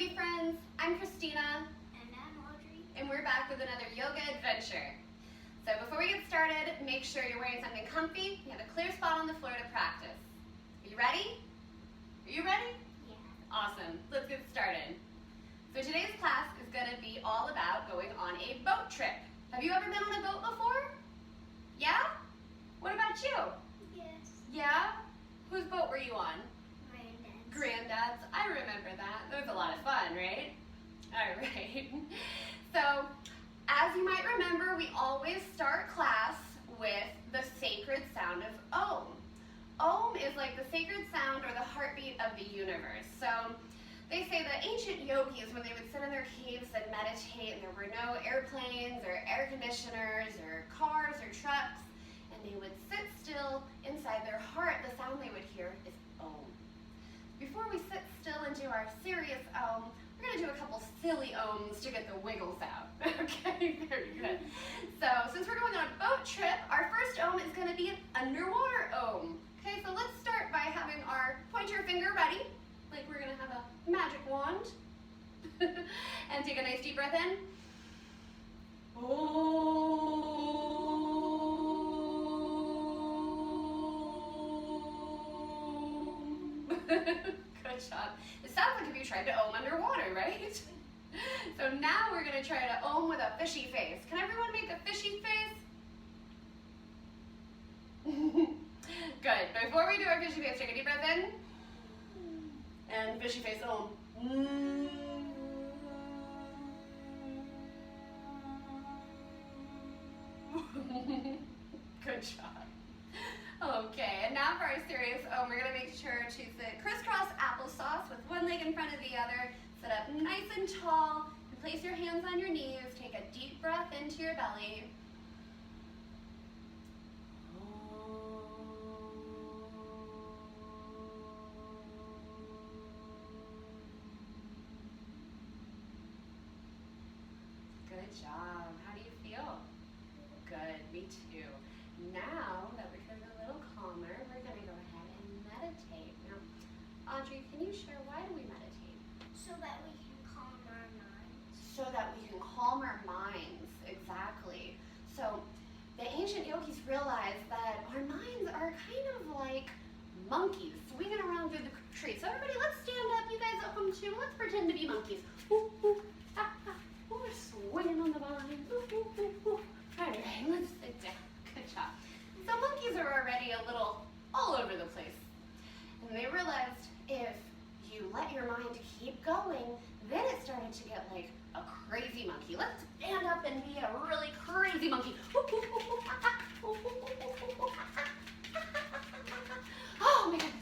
Yogi friends, I'm Christina. And I'm Audrey. And we're back with another yoga adventure. So before we get started, make sure you're wearing something comfy. You have a clear spot on the floor to practice. Are you ready? Are you ready? Yeah. Awesome. Let's get started. So today's class is going to be all about going on a boat trip. Have you ever been on a boat before? Yeah? What about you? Yes. Yeah? Whose boat were you on? Granddad's. Granddad's. I remember that. That was a lot of fun, right? All right. So, as you might remember, we always start class with the sacred sound of Om. Om is like the sacred sound or the heartbeat of the universe. So, they say that ancient yogis, when they would sit in their caves and meditate, and there were no airplanes or air conditioners or cars or trucks, and they would sit still inside their heart, the sound they would hear is Om. Before we sit still and do our serious Om, we're going to do a couple silly Oms to get the wiggles out. Okay, very good. So since we're going on a boat trip, our first Om is going to be an underwater Om. Okay, so let's start by having our pointer finger ready, like we're going to have a magic wand. And take a nice deep breath in. Good job. It sounds like if you tried to Om underwater, right? So now we're going to try to Om with a fishy face. Can everyone make a fishy face? Good. Before we do our fishy face, take a deep breath in. And fishy face Om. Good job. Okay, and now for our serious Om, we're going to make sure to sit crisscross applesauce with one leg in front of the other. Sit up nice and tall, and place your hands on your knees. Take a deep breath into your belly. Good job. How do you feel? Good, me too. Now that we're feeling a little calmer, we're going to go ahead and meditate. Now, Audrey, can you share why do we meditate? So that we can calm our minds. So that we can calm our minds, exactly. So the ancient yogis realized that our minds are kind of like monkeys swinging around through the tree. So everybody, let's stand up. You guys at home too. Let's pretend to be monkeys. Ooh, ooh, ah, ah. Ooh, we're swinging on the vine. Ooh, ooh, ooh, ooh. All right, let's sit down. Good job. So monkeys are already a little all over the place. And they realized if you let your mind keep going, then it started to get like a crazy monkey. Let's stand up and be a really crazy monkey. Oh my goodness.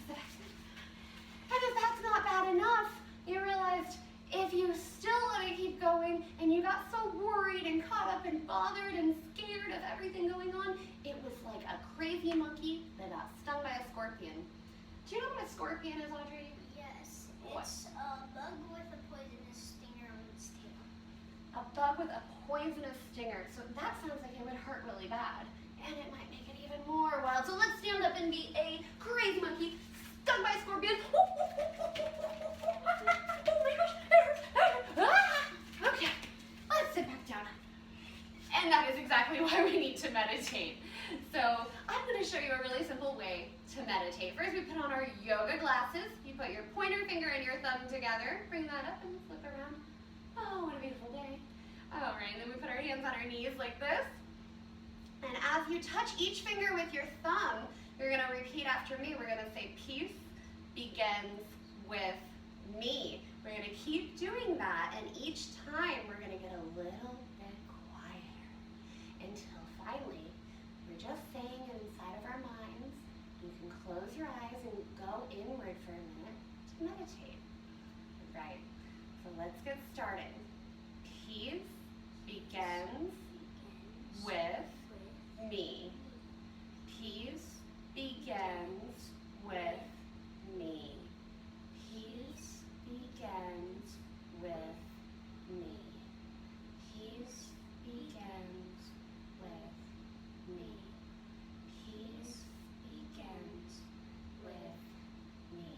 And if that's not bad enough, you realized if you still let it keep going and you got so worried and caught up and bothered and scared of everything going on, it was like a crazy monkey that got stung by a scorpion. Do you know what a scorpion is, Audrey? Yes. What? It's a bug with a poisonous stinger on its tail. A bug with a poisonous stinger. So that sounds like it would hurt really bad. And it might make it even more wild. So let's stand up and be a crazy monkey stung by a scorpion. Oh my gosh, it hurts. Okay, let's sit back down. And that is exactly why we need to meditate. So I'm going to show you a really simple way to meditate. First, we put on our yoga glasses. You put your pointer finger and your thumb together. Bring that up and flip around. Oh, what a beautiful day. All right, and then we put our hands on our knees like this. And as you touch each finger with your thumb, you're going to repeat after me. We're going to say, peace begins with me. We're going to keep doing that, and each time we're going to get a little bit quieter until finally we're just saying it inside of our minds. You can close your eyes and go inward for a minute to meditate. Right, so let's get started. Peace begins with me. Peace begins with me. Peace begins with me. Peace begins with me. Peace begins with me.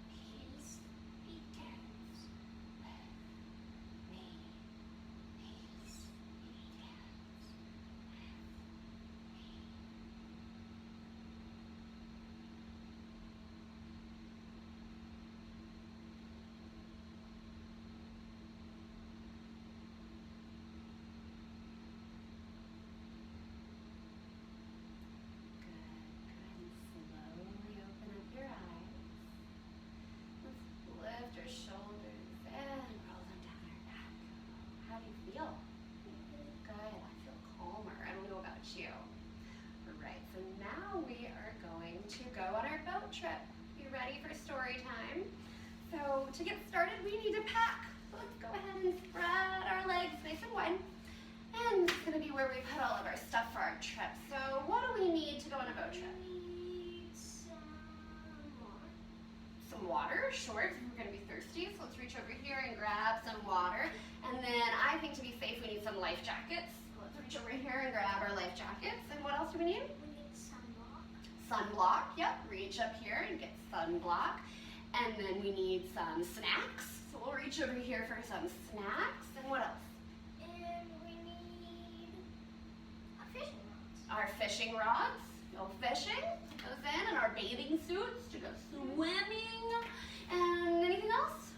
Peace begins to get started, we need to pack. So let's go ahead and spread our legs nice and wide. And this is going to be where we put all of our stuff for our trip. So what do we need to go on a boat trip? We need some water. Some water, sure, we're going to be thirsty. So let's reach over here and grab some water. And then I think to be safe, we need some life jackets. So let's reach over here and grab our life jackets. And what else do we need? We need sunblock. Sunblock, yep. Reach up here and get sunblock. And then we need some snacks. So we'll reach over here for some snacks. And what else? And we need a fishing rod. Our fishing rods, go fishing, put those in, and our bathing suits to go swimming. And anything else?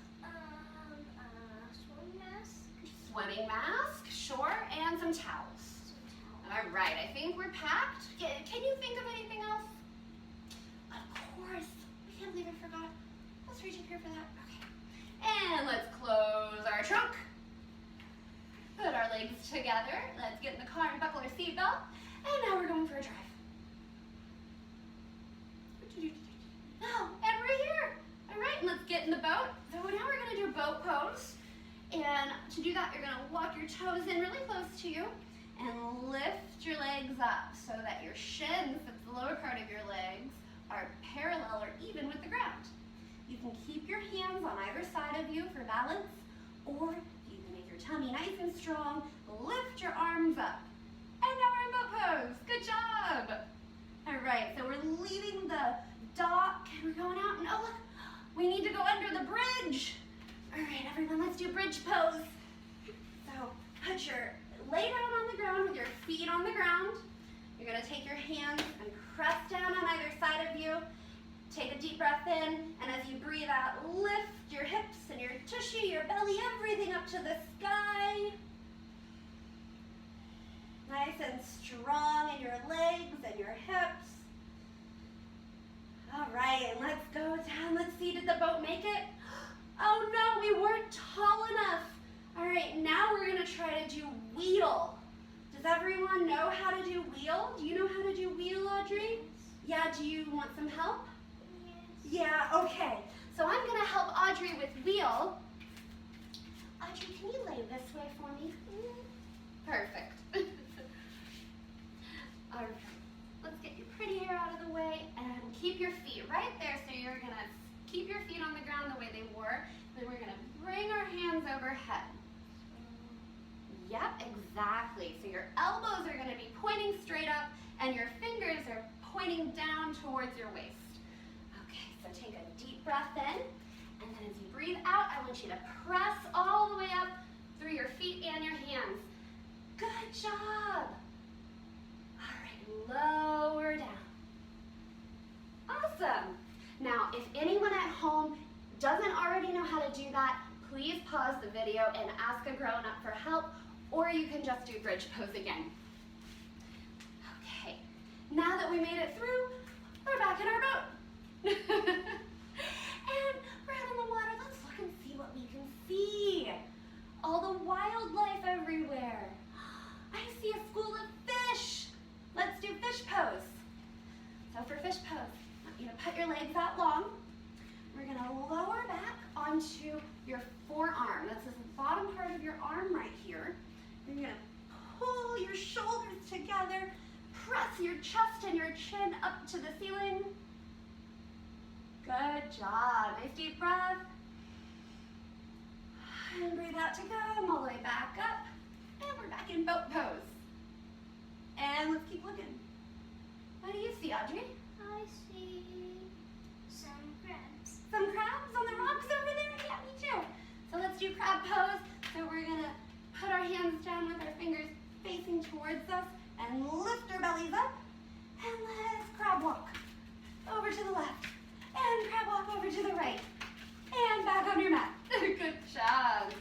Swimming mask. Swimming mask, sure, and some towels. Some towel. All right, I think we're packed. Can you think of anything else? Of course, I can't believe I forgot. Let's reach up here for that. Okay. And let's close our trunk. Put our legs together. Let's get in the car and buckle our seatbelt. And now we're going for a drive. Oh, and we're here. All right, let's get in the boat. So now we're gonna do a boat pose. And to do that, you're gonna walk your toes in really close to you and lift your legs up so that your shins, that's the lower part of your legs, are parallel or even with the ground. You can keep your hands on either side of you for balance, or you can make your tummy nice and strong, lift your arms up. And now we're in boat pose. Good job. All right, so we're leaving the dock and we're going out, and oh look, we need to go under the bridge. All right, everyone, let's do bridge pose. So lay down on the ground with your feet on the ground. You're gonna take your hands and press down on either side of you. Take a deep breath in, and as you breathe out, lift your hips and your tushy, your belly, everything up to the sky. Nice and strong in your legs and your hips. All right, and let's go down. Let's see, did the boat make it? Oh no, we weren't tall enough. All right, now we're gonna try to do wheel. Does everyone know how to do wheel? Do you know how to do wheel, Audrey? Yeah, do you want some help? Yes. Yeah, okay. So I'm gonna help Audrey with wheel. Audrey, can you lay this way for me? Perfect. All right, let's get your pretty hair out of the way and keep your feet right there. So you're gonna keep your feet on the ground the way they were. Then we're gonna bring our hands overhead. Yep, exactly. So your elbows are gonna be pointing straight up and your fingers are pointing down towards your waist. Okay, so take a deep breath in, and then as you breathe out, I want you to press all the way up through your feet and your hands. Good job. All right, lower down. Awesome. Now, if anyone at home doesn't already know how to do that, please pause the video and ask a grown-up for help, or you can just do bridge pose again. Okay, now that we made it through, we're back in our boat. And we're out in the water. Let's look and see what we can see. All the wildlife everywhere. I see a school of fish. Let's do fish pose. So for fish pose, I want you to put your legs out long. We're gonna lower back onto your forearm. That's the bottom part of your arm right here. You're gonna pull your shoulders together, press your chest and your chin up to the ceiling. Good job. Nice deep breath. And breathe out to come all the way back up. And we're back in boat pose. And let's keep looking. What do you see, Audrey? I see some crabs. Some crabs on the rocks over there? Yeah, me too. So let's do crab pose. So we're gonna put our hands down with our fingers facing towards us and lift our bellies up. And let's crab walk over to the left. And crab walk over to the right. And back on your mat. Good job.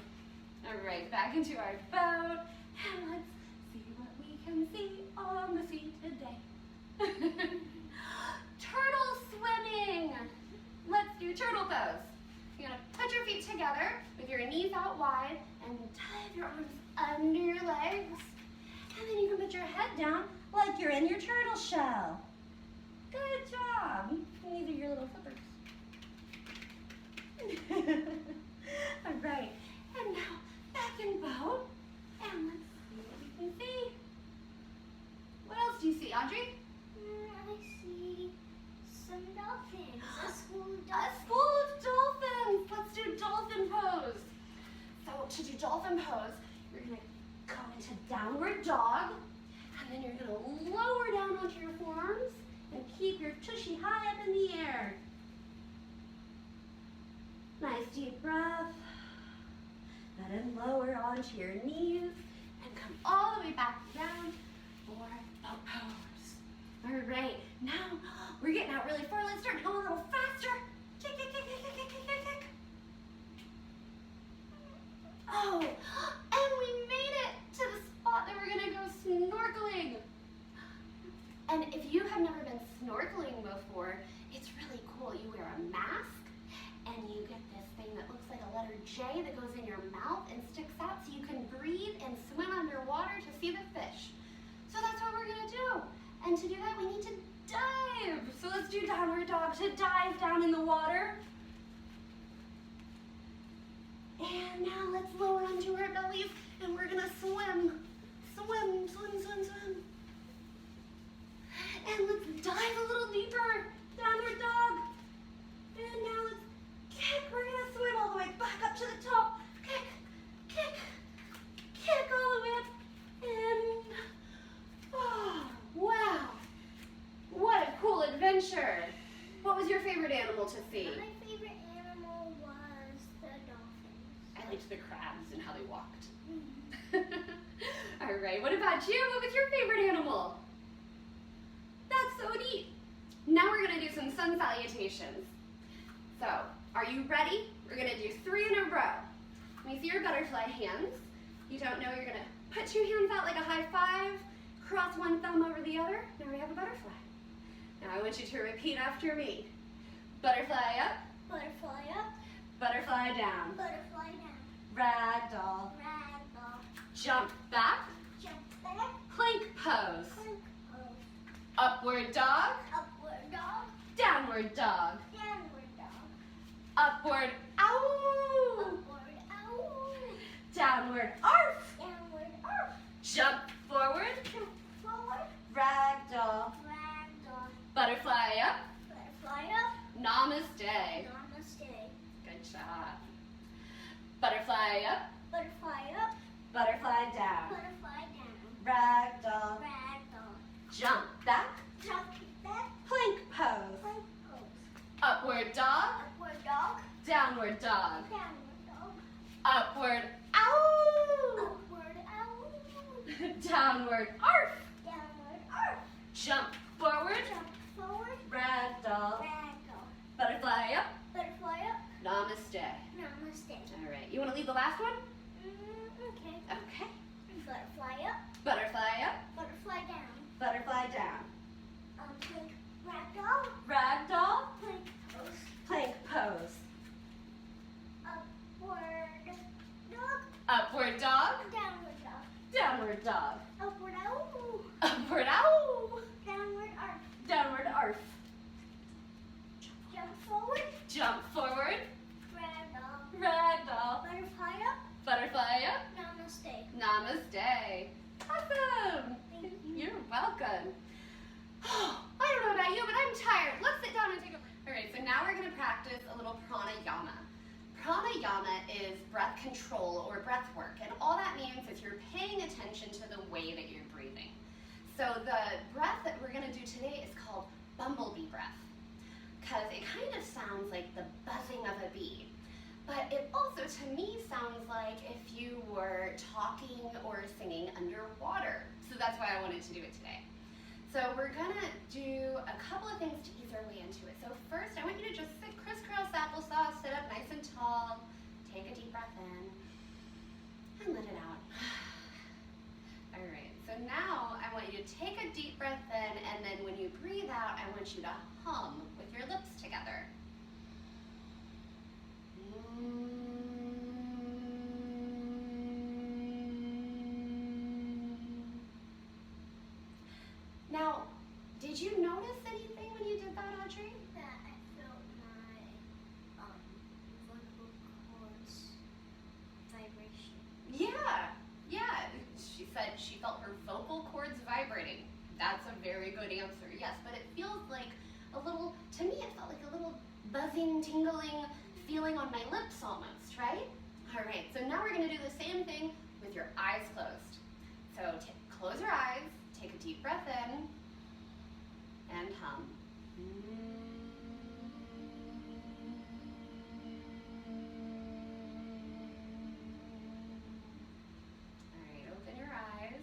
All right, back into our boat. And let's see what we can see on the sea today. Turtle swimming. Let's do turtle pose. You're gonna put your feet together with your knees out wide and tie your arms under your legs. And then you can put your head down like you're in your turtle shell. Good job. And these are your little flippers. All right, and now back in boat, and let's see what we can see. What else do you see, Audrey? I see some dolphins. A school of A dolphins. school of dolphins. Let's do dolphin pose. So to do dolphin pose, you're gonna go into downward dog, and then you're gonna lower down onto your forearms and keep your tushy high up in the air. Nice deep breath. Then lower onto your knees and come all the way back down for boat pose. All right, now we're getting out really far. Let's start to go a little faster. Kick, kick, kick, kick, kick, kick, kick, kick. Oh, and we made it to the spot that we're gonna go snorkeling. And if you have never been snorkeling before, it's really cool. You wear a mask and you get this thing that looks like a letter J that goes in your mouth and sticks out so you can breathe and swim underwater to see the fish. So that's what we're gonna do. And to do that, we need to dive. So let's do downward dog to dive down in the water. And now let's lower onto our bellies and we're gonna swim. Swim, swim, swim, swim. And let's dive a little deeper. Downward dog. And now let's kick. We're gonna swim all the way back up to the top. Kick, kick, kick all the way up. And, oh, wow. What a cool adventure. What was your favorite animal to see? My favorite animal was the dolphins. I liked the crabs and how they walked. All right, what about you? What was your favorite animal? That's so neat. Now we're gonna do some sun salutations. So, are you ready? We're gonna do 3 in a row. Let me see your butterfly hands. You don't know, you're gonna put 2 hands out like a high five, cross one thumb over the other. Now we have a butterfly. Now I want you to repeat after me. Butterfly up, Butterfly up, butterfly down, butterfly down, ragdoll, ragdoll, jump back, jump back, plank pose, plank pose, upward dog, upward dog, downward dog, downward dog, upward ow, upward ow, downward arf, downward arf, jump forward, jump forward, ragdoll, ragdoll, butterfly up, butterfly up, namaste. namaste, Good job. Butterfly up, butterfly up, butterfly down, butterfly down, ragdoll, ragdoll, jump back, jump back, plank pose, plank pose, upward dog, upward dog, downward dog, downward dog, upward ow, upward ow, downward arf, downward arf, jump forward, jump forward, ragdoll, ragdoll, butterfly up, butterfly up, namaste. namaste. All right, you want to leave the last one? Okay. Okay. Butterfly up, Butterfly up, butterfly down. butterfly down, Plank ragdoll, ragdoll, plank pose, plank pose, upward dog, upward dog, downward dog, downward dog, upward ow, upward ow, downward arf, downward arf, jump forward, jump forward, ragdoll, ragdoll, butterfly up, butterfly up, namaste. namaste. Awesome. Thank you. You're welcome. I don't know about you, but I'm tired. Let's sit down and take a break. All right, so now we're going to practice a little pranayama. Pranayama is breath control or breath work, and all that means is you're paying attention to the way that you're breathing. So the breath that we're going to do today is called bumblebee breath, because it kind of sounds like the buzzing of a bee. But it also, to me, sounds like if you were talking or singing underwater. So that's why I wanted to do it today. So we're gonna do a couple of things to ease our way into it. So first, I want you to just sit crisscross applesauce, sit up nice and tall, take a deep breath in, and let it out. All right, so now I want you to take a deep breath in, and then when you breathe out, I want you to hum with your lips together. Now, did you notice anything when you did that, Audrey? That I felt my voice good answer, yes, but it feels like a little, to me it felt like a little buzzing, tingling feeling on my lips almost, right? All right, so now we're gonna do the same thing with your eyes closed. So close your eyes, take a deep breath in, and hum. All right, open your eyes.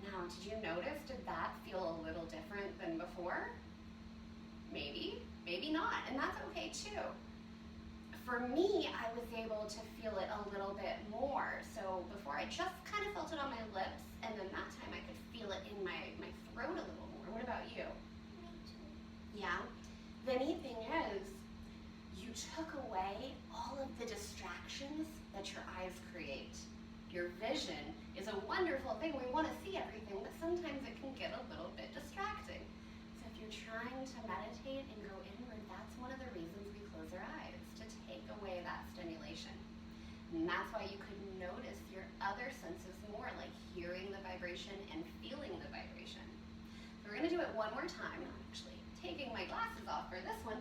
Now, did you notice, did that feel a little different than before? Maybe, maybe not, and that's okay too. For me, I was able to feel it a little bit more. So before I just kind of felt it on my lips, and then that time I could feel it in my throat a little more. What about you? Me too. Yeah? The neat thing is, you took away all of the distractions that your eyes create. Your vision is a wonderful thing. We want to see everything, but sometimes it can get a little bit distracting. So if you're trying to meditate and go inward, that's one of the reasons we close our eyes, to take away that stimulation. And that's why you could notice your other senses more, like hearing the vibration and feeling the vibration. So we're going to do it one more time. I'm actually taking my glasses off for this one.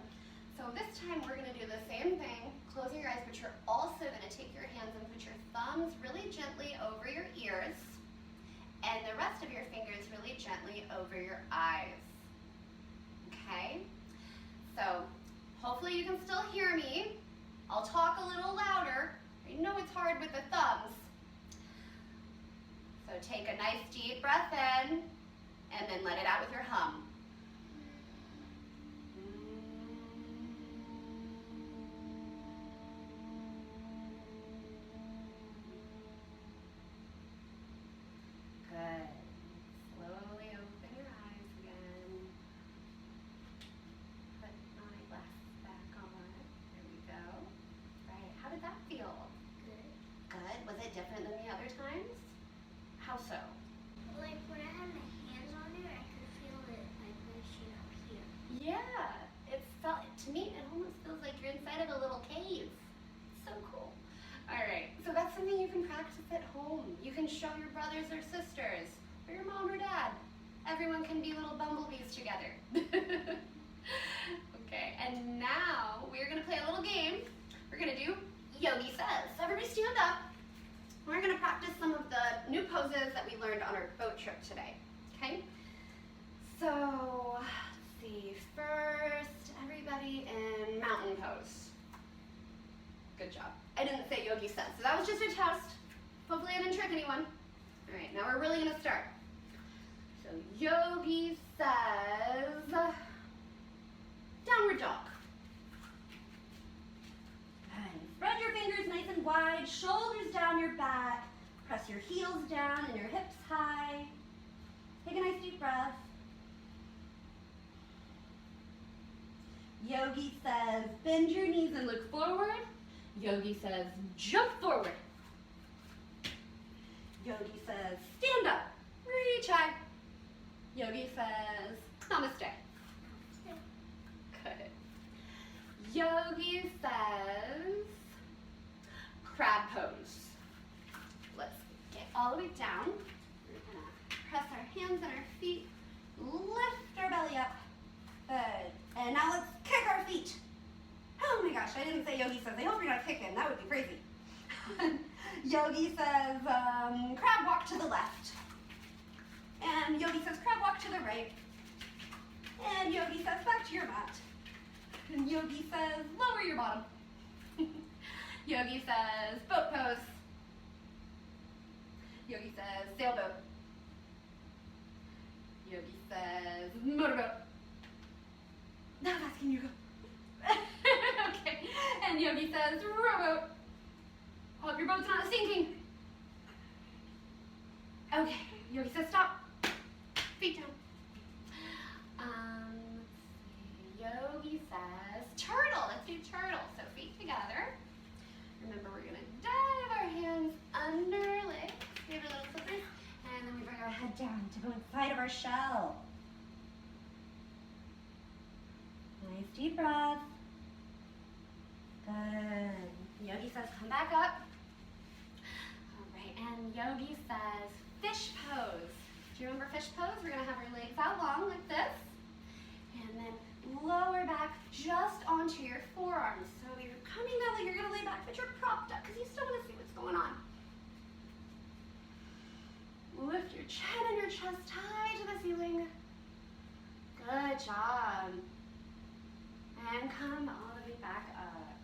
So this time we're going to do the same thing, closing your eyes, but you're also going to take your hands and put your thumbs really gently over your ears, and the rest of your fingers really gently over your eyes. Okay? So hopefully you can still hear me. I'll talk a little louder. I know it's hard with the thumbs. So take a nice deep breath in, and then let it out with your hum. Good. Slowly open your eyes again. Put my glasses back on. There we go. Right, how did that feel? Good. Good. Was it different than the other times? How so? Like when I had my hands on it, I could feel the vibration up here. Yeah, it felt, to me, it almost feels like you're inside of a little cave. So cool. All right, so that's something you can practice at home. You can show your brothers or sisters, or your mom or dad. Everyone can be little bumblebees together. Okay, and now we're gonna play a little game. We're gonna do Yogi Says. So everybody stand up. We're gonna practice some of the new poses that we learned on our boat trip today, okay? So, let's see, first, everybody in mountain pose. Good job. I didn't say Yogi Says, so that was just a test. Hopefully I didn't trick anyone. All right, now we're really gonna start. So Yogi Says, downward dog. And spread your fingers nice and wide, shoulders down your back, press your heels down and your hips high. Take a nice deep breath. Yogi Says, bend your knees and look forward. Yogi Says, jump forward. Yogi Says, stand up, reach high. Yogi Says, namaste. Good. Yogi Says, crab pose. Let's get all the way down. We're gonna press our hands and our feet, lift our belly up. Good. And now let's kick our feet. Oh my gosh, I didn't say Yogi Says. I hope you're not kicking. That would be crazy. Yogi Says, crab walk to the left. And Yogi Says, crab walk to the right. And Yogi Says, back to your mat. And Yogi Says, lower your bottom. Yogi Says, boat pose. Yogi Says, sailboat. Yogi Says, motorboat. Now I'm asking you to go. Okay. And Yogi Says, rowboat. Hope your boat's not sinking. Okay. Yogi Says, stop. Feet down. Let's see. Yogi Says, turtle. Let's do turtle. So feet together. Remember, we're gonna dive our hands under our legs. Give it a little flippers. And then we bring our head down to go inside of our shell. Nice deep breath. Good. Yogi Says, come back up. All right, and Yogi Says, fish pose. Do you remember fish pose? We're gonna have our legs out long like this, and then lower back just onto your forearms. So you're coming down like you're gonna lay back, but you're propped up because you still wanna see what's going on. Lift your chin and your chest high to the ceiling. Good job. And come all the way back up.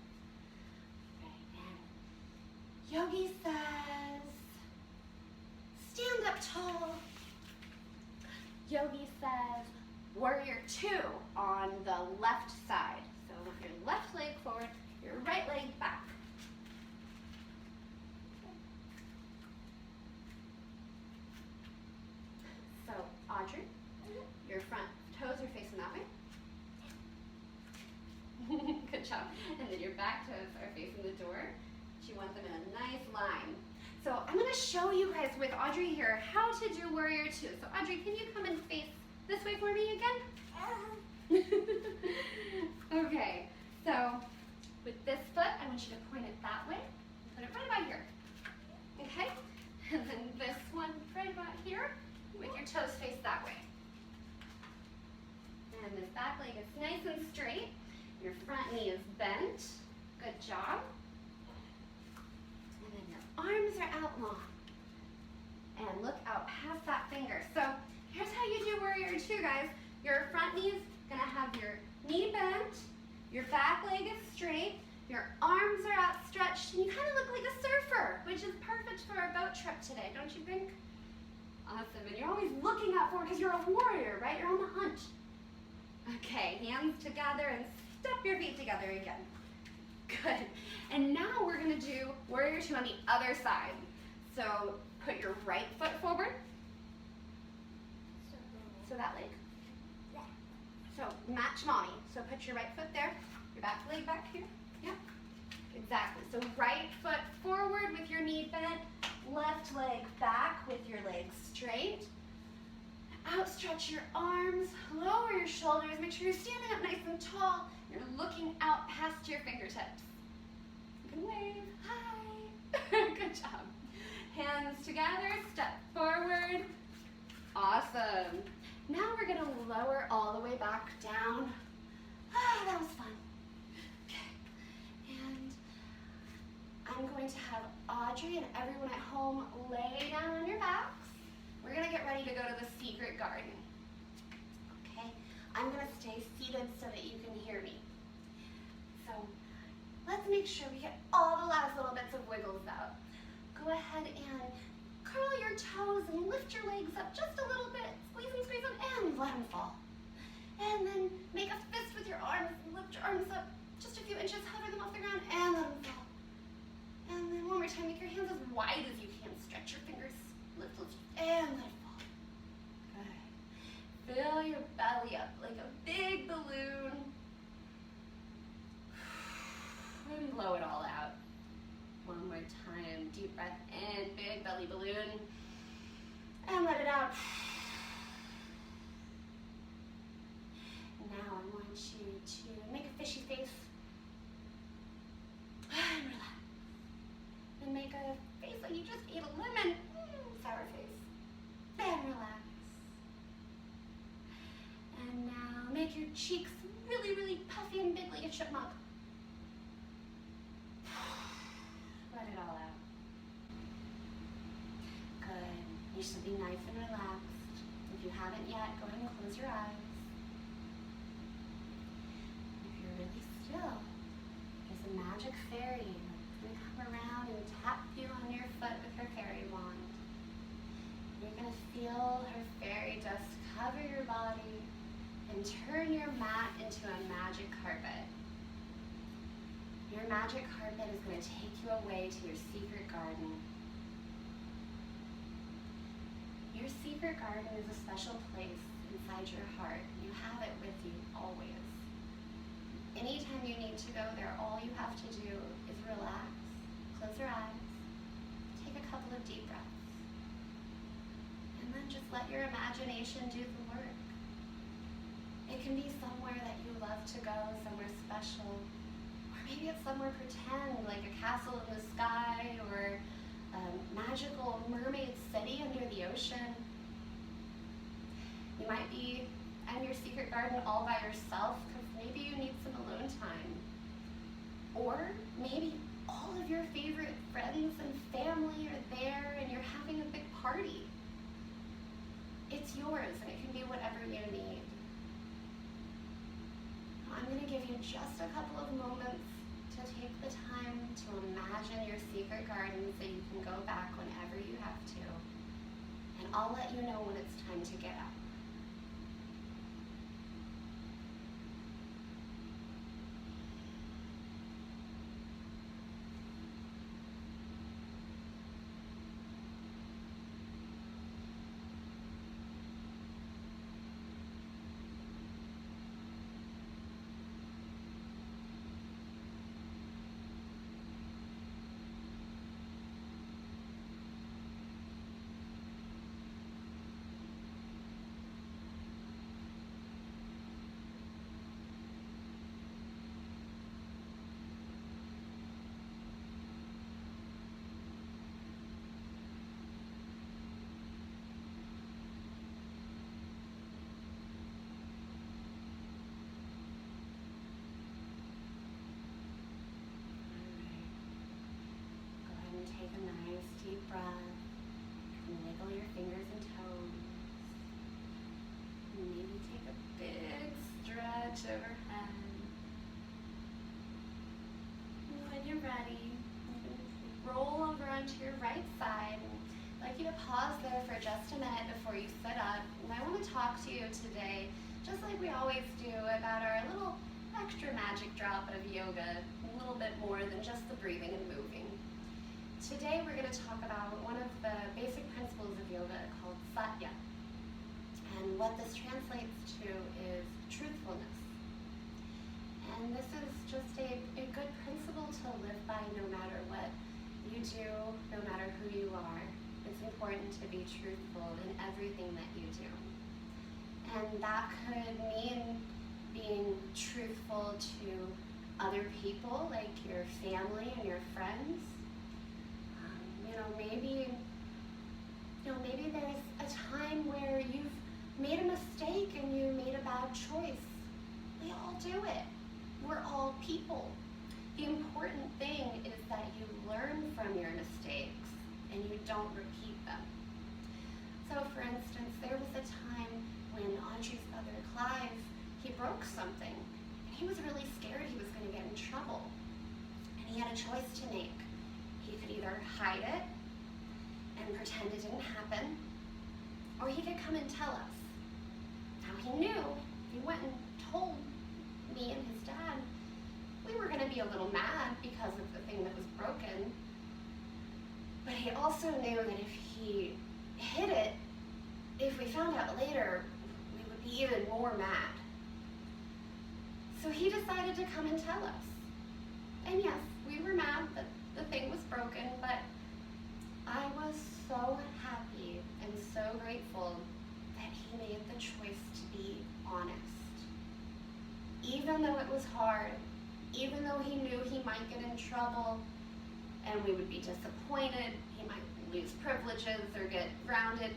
Right, and Yogi says, stand up tall. Yogi says, warrior two on the left side. So with your left leg forward, your right leg back. So Audrey, your front toes are facing that way. Good job. And then your back toes are facing the door. You want them in a nice line. So I'm going to show you guys with Audrey here how to do warrior two. So Audrey, can you come and face this way for me again? Okay, so with this foot, I want you to point it that way. Put it right about here. Okay? And then this one right about here with your toes faced that way. And this back leg is nice and straight. Your front knee is bent. Good job. And then your arms are out long. And look out past that finger. So here's how you do warrior two, guys. Your front knee is gonna have your knee bent, your back leg is straight, your arms are outstretched, and you kind of look like a surfer, which is perfect for our boat trip today, don't you think? Awesome, and you're always looking out forward because you're a warrior, right? You're on the hunt. Okay, hands together and step your feet together again. Good. And now we're gonna do warrior two on the other side. So put your right foot forward. So that leg. So match mommy. So put your right foot there, your back leg back here. Yep. Exactly. So right foot forward with your knee bent, left leg back with your legs straight. Outstretch your arms, lower your shoulders, make sure you're standing up nice and tall. You're looking out past your fingertips. You can wave, hi. Good job. Hands together, step forward. Awesome. Now we're gonna lower all the way back down. Ah, that was fun. Okay, and I'm going to have Audrey and everyone at home lay down on your backs. We're gonna get ready to go to the secret garden. Okay, I'm gonna stay seated so that you can hear me. So let's make sure we get all the last little bits of wiggles out. Go ahead and curl your toes and lift your legs up just a little bit. Squeeze and squeeze them and let them fall. And then make a fist with your arms and lift your arms up just a few inches, hover them off the ground and let them fall. And then one more time, make your hands as wide as you can. Stretch your fingers, lift, lift, and let it fall. Good. Fill your belly up like a big balloon. And blow it all out. One more time, deep breath in, big belly balloon, and let it out. Now I want you to make a fishy face, and relax. And make a face like you just ate a lemon, sour face, and relax. And now make your cheeks really, really puffy and big like a chipmunk. Let it all out. Good. You should be nice and relaxed. If you haven't yet, go ahead and close your eyes. If you're really still, there's a magic fairy who's going to come around and tap you on your foot with her fairy wand. You're going to feel her fairy dust cover your body and turn your mat into a magic carpet. Your magic carpet is going to take you away to your secret garden. Your secret garden is a special place inside your heart. You have it with you always. Anytime you need to go there, all you have to do is relax, close your eyes, take a couple of deep breaths, and then just let your imagination do the work. It can be somewhere that you love to go, somewhere special. Maybe it's somewhere pretend, like a castle in the sky or a magical mermaid city under the ocean. You might be in your secret garden all by yourself because maybe you need some alone time. Or maybe all of your favorite friends and family are there and you're having a big party. It's yours and it can be whatever you need. I'm going to give you just a couple of moments to take the time to imagine your secret garden so you can go back whenever you have to. And I'll let you know when it's time to get up. Take a nice deep breath and wiggle your fingers and toes. And maybe take a big stretch overhead. And when you're ready, you can roll over onto your right side. I'd like you to pause there for just a minute before you sit up. And I want to talk to you today, just like we always do, about our little extra magic drop of yoga, a little bit more than just the breathing and moving. Today we're going to talk about one of the basic principles of yoga called Satya. And what this translates to is truthfulness. And this is just a good principle to live by no matter what you do, no matter who you are. It's important to be truthful in everything that you do. And that could mean being truthful to other people, like your family and your friends. Maybe there's a time where you've made a mistake and you made a bad choice. We all do it. We're all people. The important thing is that you learn from your mistakes and you don't repeat them. So for instance, there was a time when Audrey's brother Clive, he broke something and he was really scared he was going to get in trouble. And he had a choice to make. He could either hide it and pretend it didn't happen, or he could come and tell us. Now he knew if he went and told me and his dad, we were going to be a little mad because of the thing that was broken, but he also knew that if he hid it, if we found out later, we would be even more mad. So he decided to come and tell us. And yes, we were mad that the thing was broken, but I was so happy and so grateful that he made the choice to be honest. Even though it was hard, even though he knew he might get in trouble and we would be disappointed, he might lose privileges or get grounded,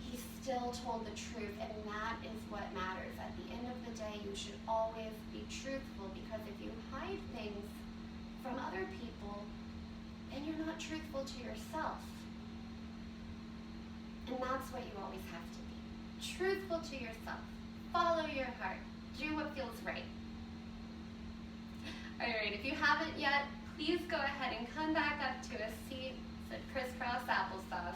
he still told the truth, and that is what matters. At the end of the day, you should always be truthful, because if you hide things from other people, then you're not truthful to yourself. And that's what you always have to be. Truthful to yourself. Follow your heart. Do what feels right. Alright, if you haven't yet, please go ahead and come back up to a seat. Sit crisscross applesauce.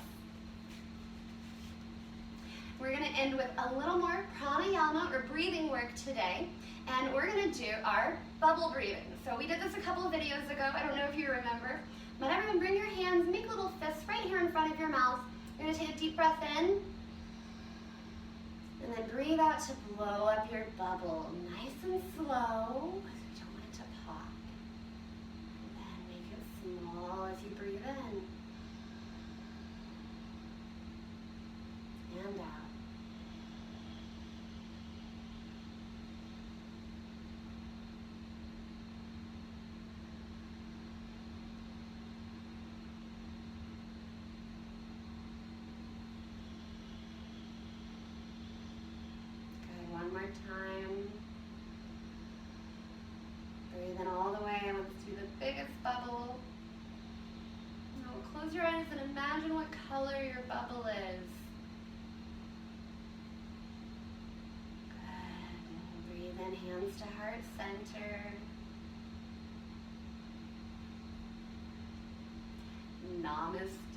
We're going to end with a little more pranayama or breathing work today. And we're going to do our bubble breathing. So we did this a couple of videos ago. I don't know if you remember. But everyone bring your hands, make little fists right here in front of your mouth. You're going to take a deep breath in. And then breathe out to blow up your bubble. Nice and slow, because we don't want it to pop. And then make it small as you breathe in. And out. time. Breathe in all the way. Let's do the biggest bubble. Now close your eyes and imagine what color your bubble is. Good. Breathe in, hands to heart center. Namaste.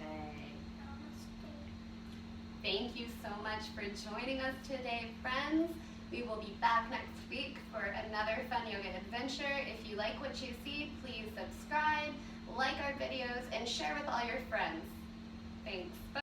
Thank you so much for joining us today, friends. We will be back next week for another fun yoga adventure. If you like what you see, please subscribe, like our videos, and share with all your friends. Thanks. Bye.